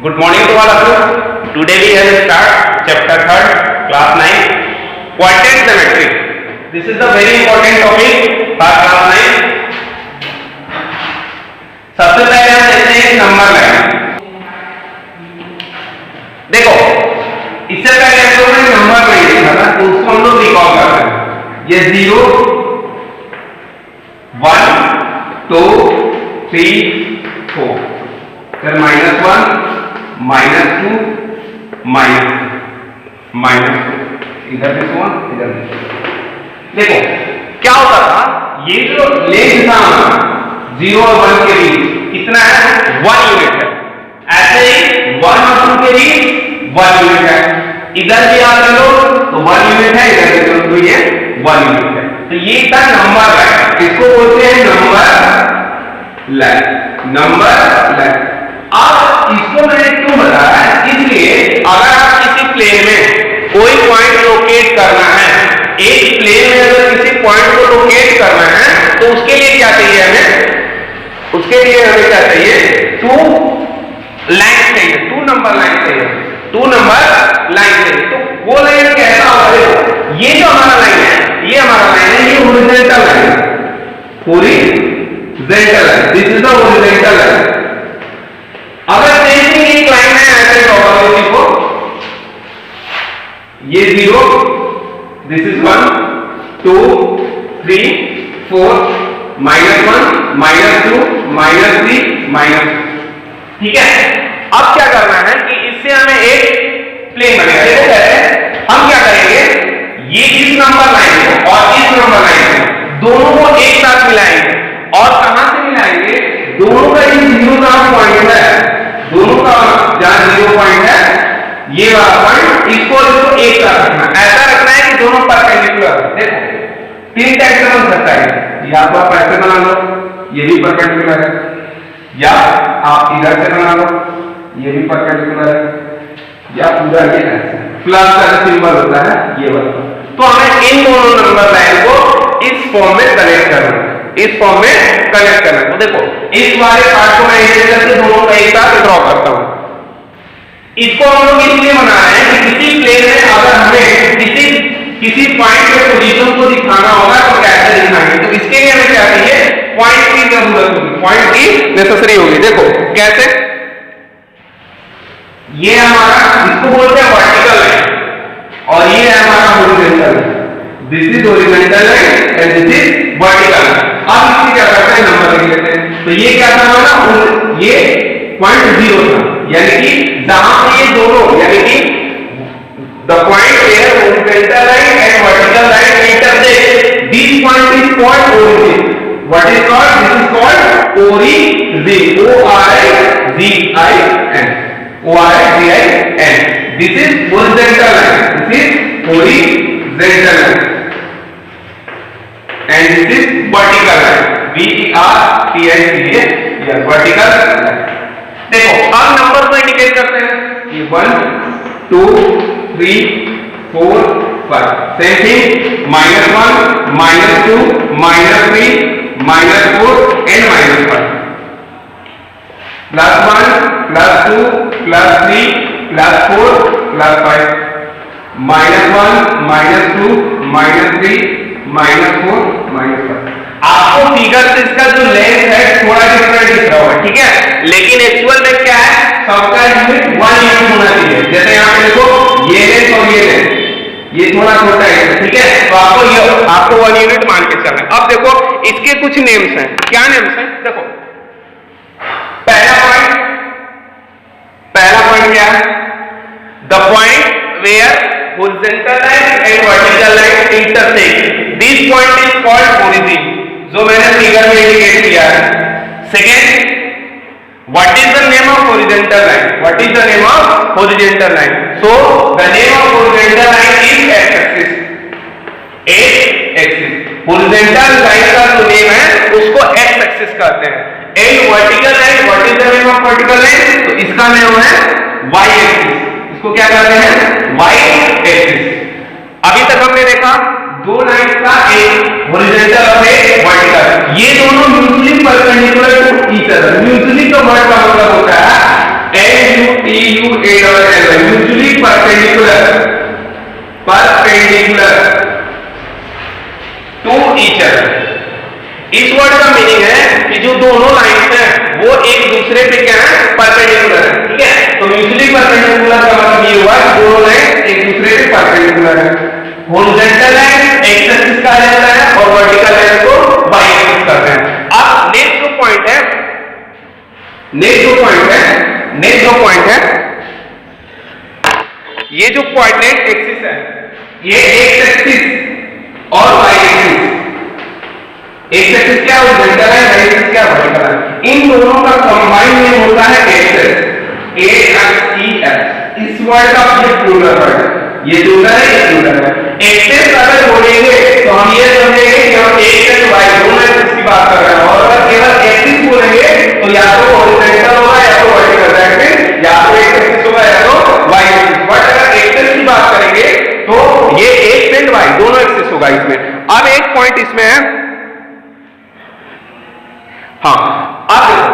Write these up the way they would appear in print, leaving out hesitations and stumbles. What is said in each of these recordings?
Good morning to all of you. Today we have start chapter 3rd, class 9, quadrant geometry. This is the very important topic for class 9. सबसे पहले हम देखते हैं number line. देखो, इससे पहले हम लोगों ने नंबर लाइन देखा था, तो उसको हम लोग रिकॉल कर रहे हैं. ये 0, 1, 2, 3, 4. फिर -1, -2, -2, इधर भी 1, इधर भी. देखो क्या होता था, ये जो लेंथ था 0 और 1 के बीच कितना है, 1 यूनिट है. ऐसे ही 1 और 2 के बीच 1 यूनिट है. इधर भी आप लो तो 1 यूनिट है, इधर भी लो तो ये 1 यूनिट है. तो ये था नंबर लाइन, इसको बोलते हैं नंबर लाइन. Number line. अब इसको मैंने क्यों बताया, इसलिए अगर आप किसी प्लेन में कोई पॉइंट लोकेट करना है, एक प्लेन में अगर किसी पॉइंट को लोकेट करना है, तो उसके लिए क्या चाहिए हमें, उसके लिए हमें क्या चाहिए, 2 लाइन चाहिए, 2 नंबर लाइन चाहिए, 2 नंबर लाइन चाहिए. तो वो लाइन कैसा होगा, ये जो हमारा लाइन है, ये हमारा लाइन है, ये हॉरिजॉन्टल लाइन है, horizontal line. This is the horizontal line. अगर देखिए एक लाइन है ऐसे ड्रॉ करो इसको, ये 0, दिस इज 1, 2, 3, 4, -1, -2, -3, ठीक है. अब क्या करना है कि इससे हमें एक प्लेन बनेगा. देखो कैसे हम क्या करेंगे, ये इस नंबर लाइन को और इस नंबर लाइन को दोनों को एक साथ मिलाएंगे. और कहां से मिलाएंगे, दोनों का ये 0 का पॉइंट है, दोनों का जहां 0 पॉइंट है, ये वाला पॉइंट, इसको एक साथ रखना. ऐसा रखना है कि दोनों परपेंडिकुलर. देखो 3 टाइप से बन सकता है, या तो आप ऐसे बना लो, ये भी परपेंडिकुलर है, या आप इधर से बना लो, ये भी परपेंडिकुलर है, या पूरा ये ऐसे प्लस का सिंबल होता है ये वाला. तो हमें इन दोनों नंबर लाइन को इस फॉर्म में कनेक्ट करना है, इस फॉर्म में कनेक्ट करना है. तो देखो इस वाले पार्ट को मैं इस तरह से दोनों का एक साथ ड्रॉ करता हूं. इसको हम लोग इसलिए बना रहे हैं कि किसी प्लेन में अगर हमें किसी पॉइंट के पोजीशन को दिखाना होगा तो कैसे दिखाएंगे. तो इसके लिए हमें क्या चाहिए, पॉइंट की जरूरत होगी, पॉइंट की नेसेसरी होगी. देखो कैसे, ये हमारा, इसको बोलते हैं वर्टिकल लाइन, और ये है हमारा horizontal line. This is horizontal line and this is vertical line. अब इसकी क्या करते हैं, नंबर लिख लेते हैं. तो ये क्या था हमारा, ये पॉइंट 0 था, यानी कि जहां पे ये दोनों, यानी कि the point where horizontal line and vertical line intersect, this point is called origin. What is called, this is called origin. O-R-I-G-I-N. This is horizontal line, this is horizontal line, and this is vertical line, V-E-R-T-I-C-A, vertical line. देखो अब number को indicate करते हैं, ये 1, 2, 3, 4, 5. Same thing, -1, -2, -3, -4 and -5. +1, +2, +3, +4, +5. -1, -2, -3, -4, -5. आपको figure से इसका जो लेंथ है थोड़ा डिफरेंट दिख रहा होगा, ठीक है, लेकिन एक्चुअल में क्या है, सबका यूनिट 1 यूनिट होना चाहिए. जैसे यहाँ पे देखो ये लेंथ और ये लेंथ, ये थोड़ा छोटा है, ठीक है, तो आपको 1 यूनिट मान के चलना है. अब देखो इसके कुछ नेम्स हैं. क्या नेम्स हैं, देखो पहला पॉइंट क्या है, the point where horizontal line and vertical line intersect, this point is called origin, जो मैंने फिगर में इंडिकेट किया है. Second, what is the name of horizontal line, what is the name of horizontal line, so the name of horizontal line is x axis. X axis, horizontal line का जो name है उसको x axis कहते हैं. And vertical line, what is the name of vertical line, तो इसका नाम है वाई एक्सिस. इसको क्या कहते हैं, वाई एक्सिस. अभी तक हमने देखा दो लाइन का, एक हॉरिजॉन्टल और एक वर्टिकल, ये दोनों mutually perpendicular to each other. Mutually का वर्ड का मतलब होता है दोनों लाइंस हैं वो एक दूसरे पे क्या है, परपेंडिकुलर है। ठीक है, तो म्यूचुअली परपेंडिकुलर का मतलब ये हुआ कि दोनों लाइन एक दूसरे पे परपेंडिकुलर है। हॉरिजॉन्टल लाइन एक्स एक्सिस कहा जाता है और वर्टिकल लाइन को वाई एक्सिस कहते हैं। अब नेक्स्ट जो पॉइंट है, नेक्स्ट जो पॉइंट है ये जो कोऑर्डिनेट एक्सिस है, ये एक्स एक्सिस और वाई एक्सिस, एक्स एक्सिस क्या हॉरिजॉन्टल है, वाई एक्सिस क्या वर्टिकल है, इन दोनों का कंबाइन नेम होता है एक्सेस, ए एक्स ई एक्स। इस वर्ड का ये प्लूरल वर्ड है, ये प्लूरल है, ये प्लूरल है। एक्सेस अगर बोलेंगे तो हम ये समझेंगे कि हम एक्स एंड वाई दोनों एक्सिस की बात कर रहे हैं, और अगर केवल एक्सिस बोलेंगे तो या तो हॉरिजॉन्टल होगा या तो वर्टिकल, दैट मींस या तो एक्स एक्सिस होगा या तो वाई एक्सिस। बट अगर एक्सेस की बात करेंगे तो ये एक्स एंड वाई दोनों एक्सिस होगा इसमें। अब एक पॉइंट इसमें है, हाँ अब देखो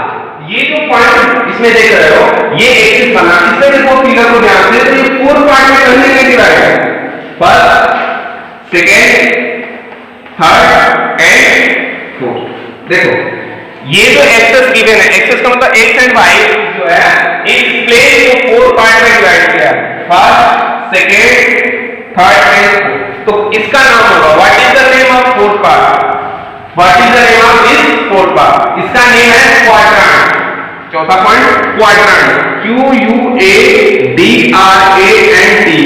ये जो पॉइंट इसमें देख रहे हो ये एक्सिस बना, इससे देखो फिगर को ध्यान से, तो ये 4 पार्ट में करने के डिवाइड है, first second third and fourth. देखो ये जो एक्सेस गिवन है, एक्सेस का मतलब एक्स एंड वाई जो है इस प्लेन को 4 पार्ट में डिवाइड किया है, first second third and fourth. तो इसका नाम होगा what is the name of fourth part, what is the name of this fourth part, इसका नेम है क्वाड्रेंट। चौथा point quadrant, Q U A D R A N T,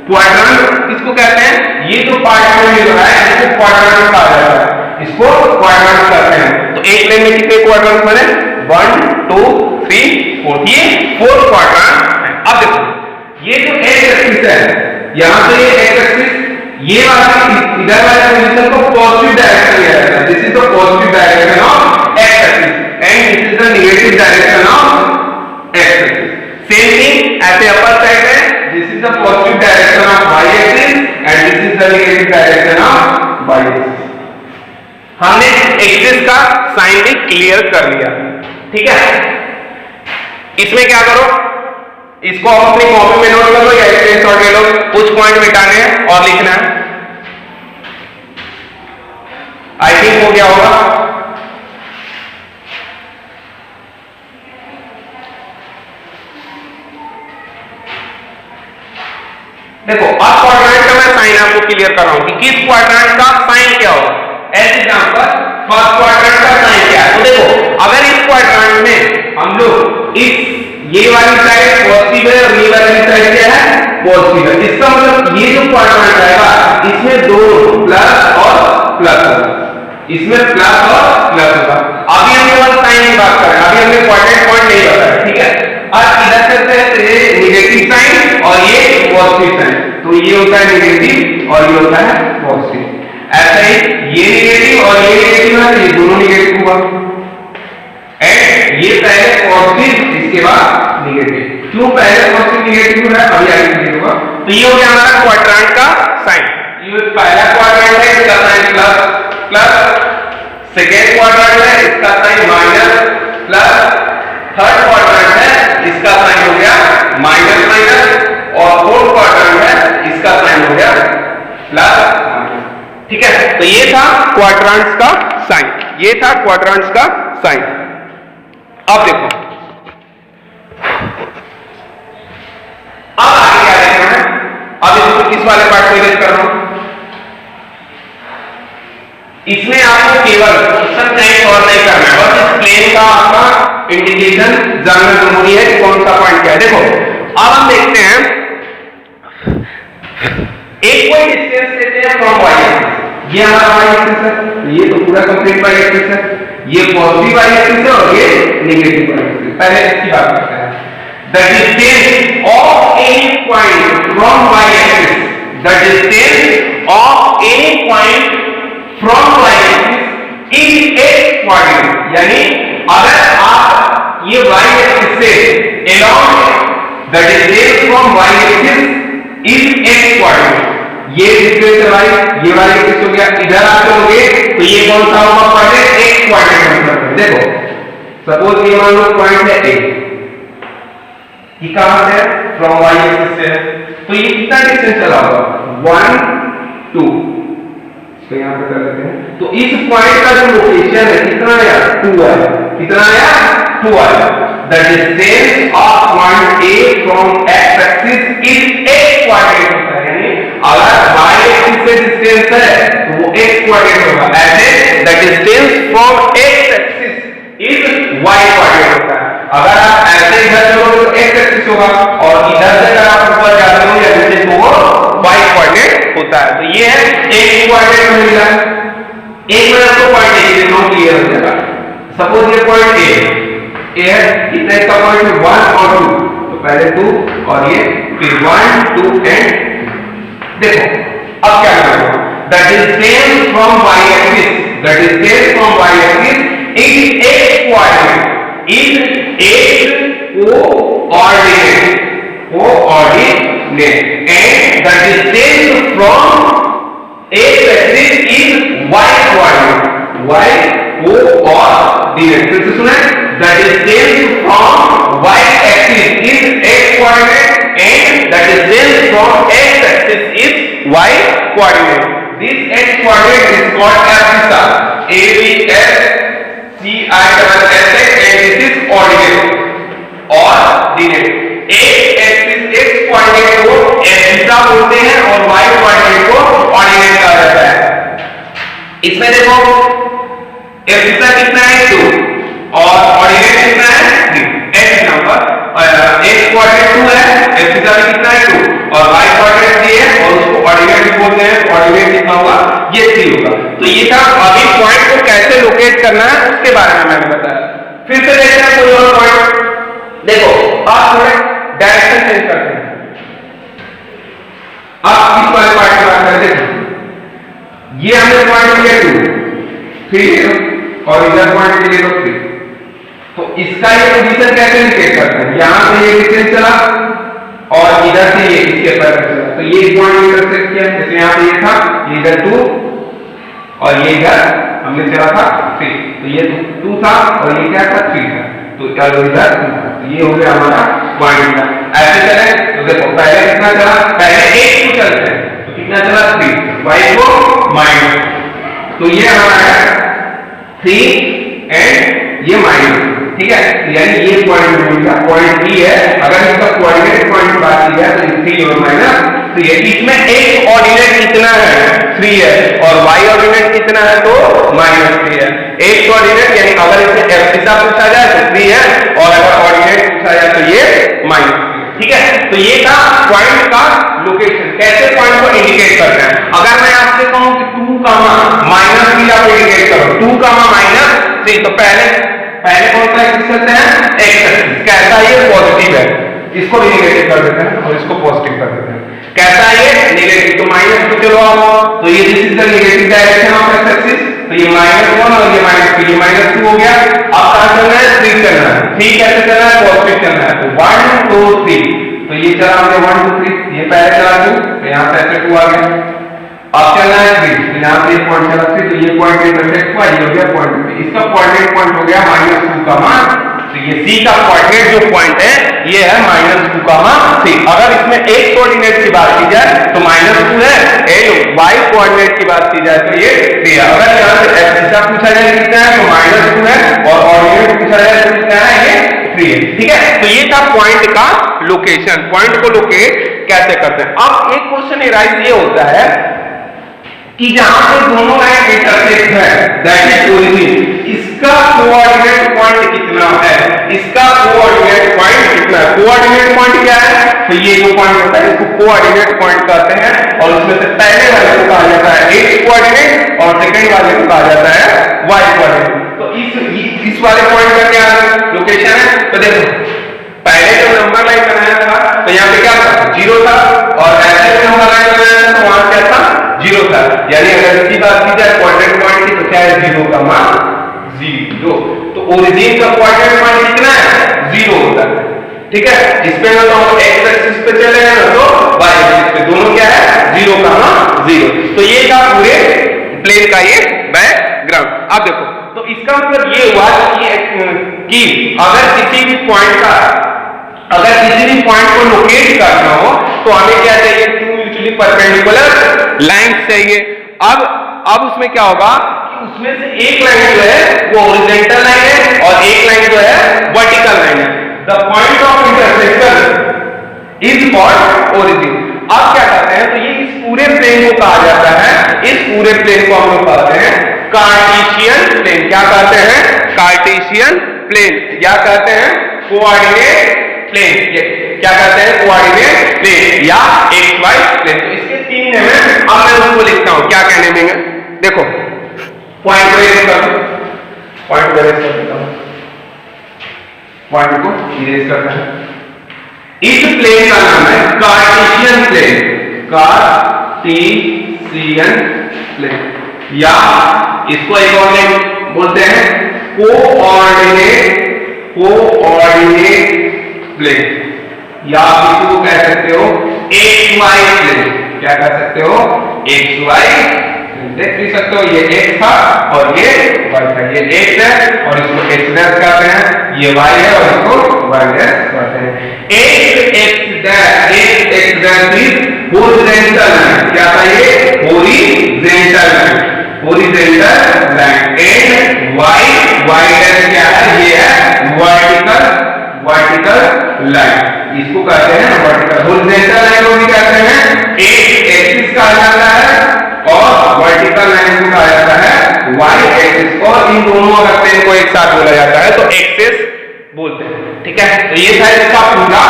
quadrant किसको कहते हैं, ये जो पार्ट में मिल रहा है इसको क्वाड्रेंट कहा जाता है, इसको क्वाड्रेंट कहते हैं। तो एक प्लेन में कितने क्वाड्रेंट बने, 1 2 3 4, ये 4 क्वाड्रेंट है। अब देखो ये जो एक्स एक्सिस है, यहां से ये एक्स एक्सिस, ये वाला इधर वाले पोजीशन को पॉजिटिव डायरेक्शन लिया जाता है, this is the positive direction of x axis and this is the negative direction of x axis. Same thing ऐसे अपर साइड में, this is the positive direction of y axis and this is the negative direction of y axis. हमने axis का sign भी clear कर लिया, ठीक है। इसमें क्या करो, इसको आप अपनी कॉपी में नोट कर लो या स्क्रीनशॉट ले लो, कुछ पॉइंट मिटाने हैं और लिखना है। आई थिंक हो गया होगा। देखो अब क्वाड्रेंट का मैं साइन आपको क्लियर कर रहा हूं कि किस क्वाड्रेंट का साइन क्या होगा। एज एग्जांपल फर्स्ट क्वाड्रेंट का साइन क्या है, तो देखो अगर इस क्वाड्रेंट में हम लोग इस ये वाली साइड पॉजिटिव है और ये वाली साइड क्या है, पॉजिटिव है, इसका मतलब ये जो क्वाड्रेंट आएगा इसमें दो प्लस और प्लस होगा, इसमें प्लस और प्लस होगा। अभी हम केवल साइन की बात कर रहे हैं, अभी हमने क्वाड्रेंट पॉइंट नहीं बताया, ठीक है। अब इधर चलते हैं, तो ये नेगेटिव साइन और ये पॉजिटिव साइन, तो ये होता है नेगेटिव और ये होता है पॉजिटिव। ऐसा ही ये नेगेटिव और ये नेगेटिव है, तो ये दोनों नेगेटिव हुआ, एंड ये पहले पॉजिटिव इसके बाद नेगेटिव, क्यों पहले पॉजिटिव नेगेटिव है अभी आगे क्लियर होगा। तो ये हो गया हमारा क्वाड्रेंट का साइन, ये पहला क्वाड्रेंट है इसका sign plus plus, second quadrant है इसका sign minus plus, third quadrant है इसका साइन हो गया माइनस माइनस, और फोर्थ क्वाड्रेंट है इसका साइन हो गया प्लस, ठीक है। तो ये था क्वाड्रेंट्स का साइन, ये था क्वाड्रेंट्स का साइन। अब देखो अब आगे क्या देखना है, अब इसको किस वाले पार्ट को इरेज कर रहा हूं, इसमें आपको केवल क्वेश्चन टाइप और नहीं करना है, बस इस प्लेन का आपका इंडिकेशन जानना जरूरी है कि कौन सा पॉइंट क्या है। देखो अब हम देखते हैं, एक कोई डिस्टेंस लेते हैं फ्रॉम वाई एक्सिस, ये हमारा वाई एक्सिस है, ये तो पूरा कंप्लीट वाई एक्सिस है, ये पॉजिटिव वाई एक्सिस है और ये नेगेटिव वाई एक्सिस। पहले इसकी बात करते हैं, the distance of any point from y axis, the distance of any point from y axis is x coordinate, यानी अगर आप ये वाई एक्सिस से along the distance from y axis is x coordinate, ये डिस्टेंस है भाई, ये वाला एक्सिस हो गया, इधर आप चलोगे तो ये कौन सा होगा पॉइंट, एक्स कोऑर्डिनेट में। देखो सपोज ये मान लो पॉइंट है ए, ये कहां से है, फ्रॉम वाई एक्सिस से है, तो ये कितना डिस्टेंस चला होगा 1 2, तो यहां पे कर लेते हैं तो इस पॉइंट का जो लोकेशन है कितना आया 2 आया, कितना आया 2 आया। The distance of point A from x axis is x coordinate होता है, यानी अगर y एक्सिस से डिस्टेंस है तो वो x कोऑर्डिनेट होगा, ऐसे the distance from x axis is y coordinate होता है। अगर आप ऐसे इधर चलोगे तो x एक्सिस होगा और इधर से अगर आप ऊपर जाते हो या नीचे तो वो y कोऑर्डिनेट होता है। तो ये है x कोऑर्डिनेट में मिला। एक में आपको पॉइंट ए देखो क्लियर हो जाएगा। सपोज ये पॉइंट ए है, कितना इसका पॉइंट है 1 और 2, तो पहले 2 और ये फिर 1 2 एंड देखो अब क्या करना है, the distance from y axis, the distance from y axis is x coordinate, is x coordinate and the distance from x axis is y coordinate, y coordinate. फिर से सुने, the distance from y axis is x coordinate and the distance from x axis is y coordinate. This x coordinate is called abscissa, ABSCISS, and this is ordinate, ordinate। एक axis x coordinate को abscissa बोलते हैं और y coordinate को ordinate कहा जाता है। इसमें देखो abscissa कितना है 2 और ordinate कितना है 3, x नंबर x कोऑर्डिनेट 2 है, abscissa भी कितना है 2 और y कोऑर्डिनेट 3 है और उसको ऑर्डिनेट भी बोलते हैं, ऑर्डिनेट कितना होगा ये 3 होगा। तो ये था अभी पॉइंट को कैसे लोकेट करना है उसके बारे में मैंने बताया। फिर से देखते हैं कोई और पॉइंट। देखो आप थोड़े डायरेक्शन चेंज करते हैं, आप इस वाले पॉइंट की बात करते हैं, ये हमने पॉइंट लिया 2 3 और इधर पॉइंट लिए 3, तो इसका ये पोजीशन कैसे इंडिकेट करते हैं, यहां से ये डिस्टेंस चला और इधर से ये इसके पर चला, तो ये पॉइंट इंटरसेक्ट किया, जैसे यहाँ पे ये था, ये इधर 2 और ये इधर हमने चला था 3, तो ये 2 था और ये क्या था 3 था, तो इधर 2 था, तो ये हो गया हमारा पॉइंट का। ऐसे चले तो देखो पहले कितना चला, पहले 1 को चलते हैं तो कितना चला 3, y को माइनस, तो ये हमारा है 3 एंड ये माइनस, ठीक है। यानी ये पॉइंट मिलेगा, पॉइंट ई है, अगर इसका कोऑर्डिनेट पॉइंट बात की जाए तो 3 और माइनस 3 है। इसमें एक ऑर्डिनेट कितना है 3 है और y ऑर्डिनेट कितना है तो -3 है। एक ऑर्डिनेट यानी अगर इसमें एब्सिसा पूछा जाए तो 3 है और अगर ऑर्डिनेट पूछा जाए तो ये -3, ठीक है। तो ये था पॉइंट का लोकेशन, कैसे पॉइंट को इंडिकेट करना है। अगर मैं आपसे कहूं कि 2, -3 आप इंडिकेट करो, 2, -3, तो पहले कौन सा एक्सिस चलते हैं x एक्सिस, कैसा ये पॉजिटिव है, इसको भी नेगेटिव कर देते हैं और इसको पॉजिटिव कर देते हैं। कैसा ये नेगेटिव, तो माइनस को चलो आप, तो ये this is the negative direction of x axis, तो ये -1 और ये -2, ये -2 हो गया। अब कहां चलना है 3 चलना है, 3 कैसे चलना है पॉजिटिव चलना है, तो 1 2 3, तो ये चला हमने 1 2 3, ये पहले चला 2 तो यहां से ऐसे 2 आ गया। अब चलना है 3, तो यहाँ पे पॉइंट चला 3, तो ये पॉइंट इंटरसेक्ट हुआ, ये हो गया पॉइंट, इसका कोऑर्डिनेट पॉइंट हो गया -2, तो ये C का कोऑर्डिनेट जो पॉइंट है ये है -2, 3। अगर इसमें एक कोऑर्डिनेट की बात की जाए तो -2 है एंड y कोऑर्डिनेट की बात की जाए तो ये 3 है। अगर यहाँ से एब्सिसा पूछा जाए कितना है तो -2 है और ऑर्डिनेट पूछा जाए तो कितना है ये 3 है, ठीक है। तो ये था पॉइंट का लोकेशन, पॉइंट को लोकेट कैसे करते हैं। अब एक क्वेश्चन राइज ये होता है कि जहां पे दोनों लाइन इंटरसेक्ट है दैट इज ओरिजिन, इसका कोऑर्डिनेट पॉइंट कितना है, इसका कोऑर्डिनेट पॉइंट कितना है। कोऑर्डिनेट पॉइंट क्या है, तो ये जो पॉइंट होता है इसको कोऑर्डिनेट पॉइंट कहते हैं और उसमें से पहले वाले को कहा जाता है x कोऑर्डिनेट और सेकंड वाले को कहा जाता है y कोऑर्डिनेट। तो इस वाले पॉइंट का क्या लोकेशन है, तो देखो पहले जो नंबर लाइन बनाया था तो यहाँ पे क्या था 0 था और ऐसे जो नंबर लाइन बनाया था तो वहां क्या था 0 था, यानी अगर इसकी बात की जाए कोऑर्डिनेट पॉइंट की तो क्या है 0, 0, तो ओरिजिन का कोऑर्डिनेट पॉइंट कितना है 0 होता है, ठीक है। इस पे ना तो हम x एक्सिस पे चले हैं ना तो y एक्सिस पे, दोनों क्या है 0, 0। तो ये था पूरे प्लेन का ये बैकग्राउंड। अब देखो तो इसका मतलब ये हुआ कि अगर किसी भी पॉइंट को लोकेट करना हो तो हमें क्या चाहिए, 2 म्यूचुअली परपेंडिकुलर लाइंस चाहिए। अब उसमें क्या होगा कि उसमें से एक लाइन जो है वो हॉरिजॉन्टल लाइन है और एक लाइन जो है वर्टिकल लाइन है। The point of intersection is called origin. अब क्या कहते हैं, तो ये इस पूरे प्लेन को कहा जाता है, इस पूरे प्लेन को हम लोग कहते हैं कार्टेशियन प्लेन। क्या कहते हैं? कार्टेशियन प्लेन, या कहते हैं कोऑर्डिनेट प्लेन। ये क्या कहते हैं? कोऑर्डिनेट प्लेन या एक्स वाई प्लेन। तो इसके तीन नेम है। अब मैं उसको लिखता हूं, क्या कहने देंगे, देखो पॉइंट को इरेज कर दो, पॉइंट को इरेज कर देता हूं, पॉइंट को इरेज करना है। इस प्लेन का नाम है कार्टेशियन प्लेन, कार्टेशियन प्लेन, या इसको एक और नेम बोलते हैं कोऑर्डिनेट प्लेन, या आप इसको कह सकते हो एक्स वाई प्लेन। क्या कह सकते हो? X y. देख भी सकते हो, ये एक्स था और ये वाई था। ये एक्स है और इसको एक्स डैश कहते हैं, ये वाई है और इसको वाई डैश कहते हैं। X dash is horizontal line. क्या था ये? Horizontal line, horizontal line. And y dash क्या है? ये है वर्टिकल लाइन। इसको कहते हैं वर्टिकल। हॉरिजॉन्टल लाइन को भी कहते हैं एक एक्सिस कहा जाता है और वर्टिकल लाइन को कहा जाता है वाई एक्सिस। और इन दोनों अगर प्लेन को एक साथ बोला जाता है तो एक्सिस बोलते हैं। ठीक है, तो ये था इसका पूरा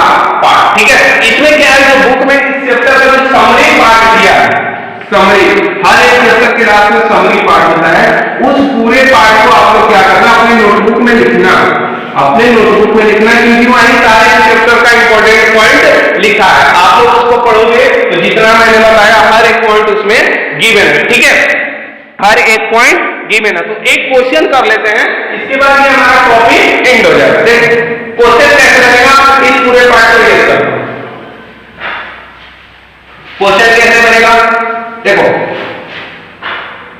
पार्ट। ठीक है, इसमें क्या है, जो बुक में इस चैप्टर का जो समरी पार्ट दिया है, समरी, हर एक चैप्टर के लास्ट में समरी पार्ट होता है, उस पूरे पार्ट को आपको क्या करना, अपने नोटबुक में लिखना, अपने नोटबुक में लिखना, क्योंकि वहीं सारे चैप्टर का इंपॉर्टेंट पॉइंट लिखा है। आप लोग उसको पढ़ोगे तो जितना मैंने बताया हर एक पॉइंट उसमें गिवन है। ठीक है, हर एक पॉइंट गिवन है। तो एक क्वेश्चन कर लेते हैं, इसके बाद ये हमारा टॉपिक एंड हो जाएगा। देख क्वेश्चन कैसे बनेगा, इस पूरे पार्ट को याद करो। क्वेश्चन कैसे बनेगा, देखो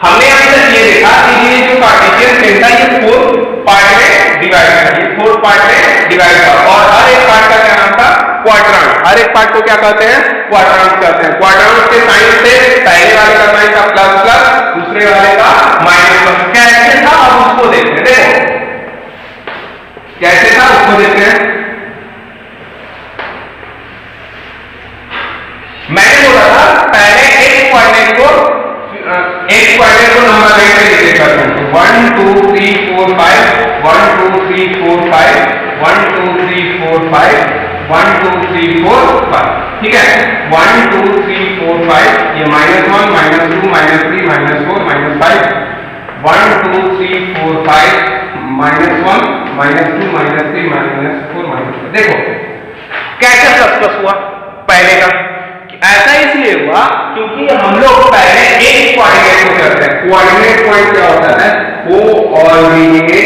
हमने अभी तक ये देखा कि ये जो कार्टेशियन प्लेन था ये 4 पार्ट में डिवाइड था, ये 4 पार्ट में डिवाइड था, और हर एक पार्ट का क्या नाम था? क्वाड्रेंट। हर एक पार्ट को क्या कहते हैं? क्वाड्रेंट कहते हैं। क्वाड्रेंट के साइन से पहले वाले का साइन था प्लस प्लस, दूसरे वाले का माइनस प्लस। कैसे था अब उसको देखते हैं। देखो कैसे था उसको देखते हैं। मैंने बोला था पहले एक कोऑर्डिनेट को नंबर लाइन में लिखे करते हैं। 1 2 3 4 5 1 2 3 4 5 1 2 3 4 5 1 2 3 4 5। ठीक है, 1 2 3 4 5, ये -1 -2 -3 -4 -5 1 2 3 4 5 -1 -2 -3 -4 -5। देखो कैसे सक्सेस हुआ पहले का। ऐसा इसलिए हुआ क्योंकि हम लोग पहले एक कोऑर्डिनेट को करते हैं। कोऑर्डिनेट पॉइंट क्या होता है? कोऑर्डिनेट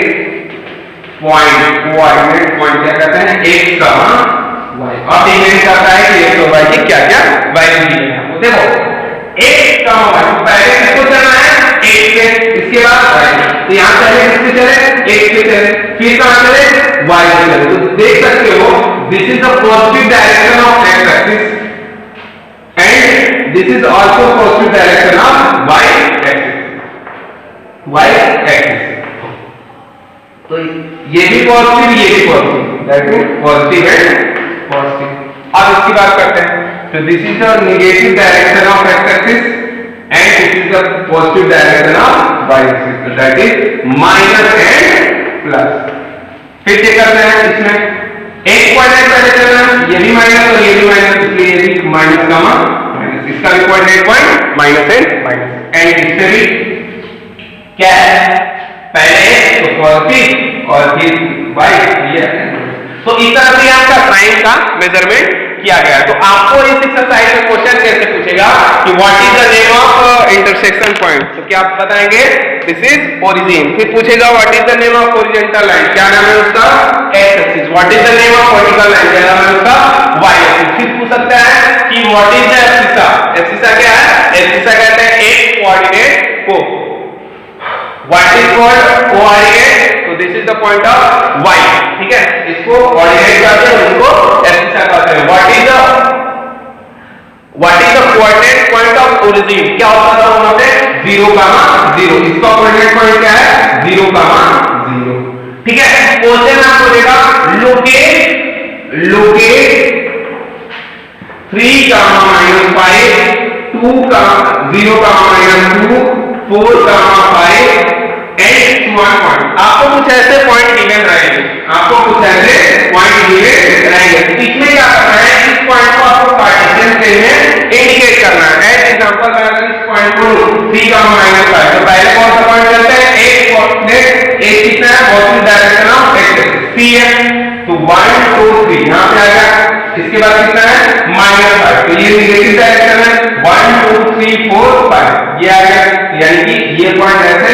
पॉइंट क्या कहते हैं? x, y। अब डिपेंड करता है कि x और y की क्या क्या वैल्यू दी है। देखो x, y, पहले किसको चलना है? x पे, इसके बाद y। तो यहां पहले किससे चले? x पे चले, फिर कहां चले? y पे चले। तो देख सकते हो this is the positive direction of x axis and this is also positive direction of y axis। तो ये भी पॉजिटिव, ये भी positive, that means positive and positive. अब इसकी बात करते हैं। तो this is the negative direction of x axis and this is the positive direction of y axis, that is minus and plus. फिर क्या करते हैं, इसमें एक कोऑर्डिनेट पहले चलना, ये भी माइनस और ये भी माइनस, इसलिए ये भी माइनस का माइनस, इसका भी कोऑर्डिनेट पॉइंट माइनस एंड इससे भी क्या है? पहले तो पॉजिटिव और फिर y, ये तो इस तरह से आपका साइन का मेजरमेंट किया गया। तो आपको इस एक्सरसाइज में क्वेश्चन कैसे पूछेगा कि what is the name of intersection point, तो क्या आप बताएंगे? This is origin. फिर पूछेगा what is the name of horizontal line, क्या नाम है उसका? X axis. What is the name of vertical line, क्या नाम है उसका? Y axis. फिर पूछ सकता है कि what is the abscissa. Abscissa क्या है? एब्सिसा कहते हैं एक कोऑर्डिनेट को। व्हाट इज कॉल्ड कोऑर्डिनेट, तो this is the point of y। ठीक है, इसको कोऑर्डिनेट कहते हैं, उनको एब्सिसा कहते हैं। What is the coordinate point of origin, क्या होता था वहां पे? 0 कामा 0, इसका कोऑर्डिनेट पॉइंट क्या है 0 कामा 0। ठीक है, क्वेश्चन आपको देगा लोकेट 3 कामा -5, 2 का 0 कामा -2, 4 कामा 5 एंड 1 पॉइंट। आपको कुछ ऐसे पॉइंट गिवन रहेंगे, इसमें क्या करना है, इस पॉइंट को आपको कार्टेशियन प्लेन में इंडिकेट करना है। एज एग्जांपल मैं अगर इस पॉइंट को 3 कामा -5, तो पहले कौन सा पॉइंट चलते हैं, एक कोऑर्डिनेट एक कितना है, पॉजिटिव डायरेक्शन ऑफ एक्स सी है, तो 1 2 3 यहां पे आ गया। इसके बाद कितना है -5, तो ये नेगेटिव डायरेक्शन है, 1 2 3 4 5 ये आ गया। यानी कि ये पॉइंट ऐसे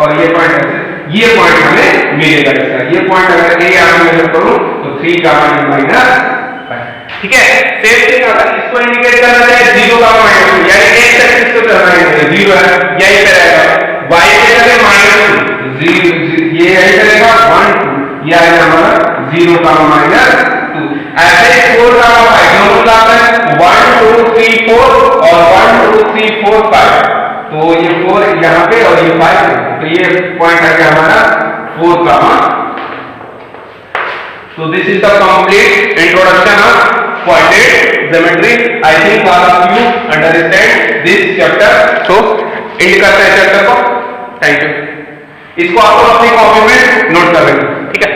और ये पॉइंट ऐसे, ये पॉइंट हमें मिलेगा इसका। ये पॉइंट अगर ए यहां मेजर करूं तो 3 कामा -5। ठीक है, सेम थिंग अगर इसको इंडिकेट करना है 0 कामा -2, यानी एक्स एक्सिस पे चल रहा है 0 है, यही पे रहेगा। वाई पे चले -2, 0 ये यही रहेगा 1 2, ये आएगा हमारा 0 कामा -2। ऐसे 4 कामा 5 दोनों लाभ है, 1 2 3 4 और 1 2 3 4 5, तो ये 4 यहाँ पे और ये 5, तो ये पॉइंट आ गया हमारा 4 कामा। So this is the complete introduction of coordinate geometry. I think all of you understand this chapter. So end करते हैं चैप्टर को। Thank you. इसको आपको अपनी कॉपी में नोट कर लेना, ठीक है।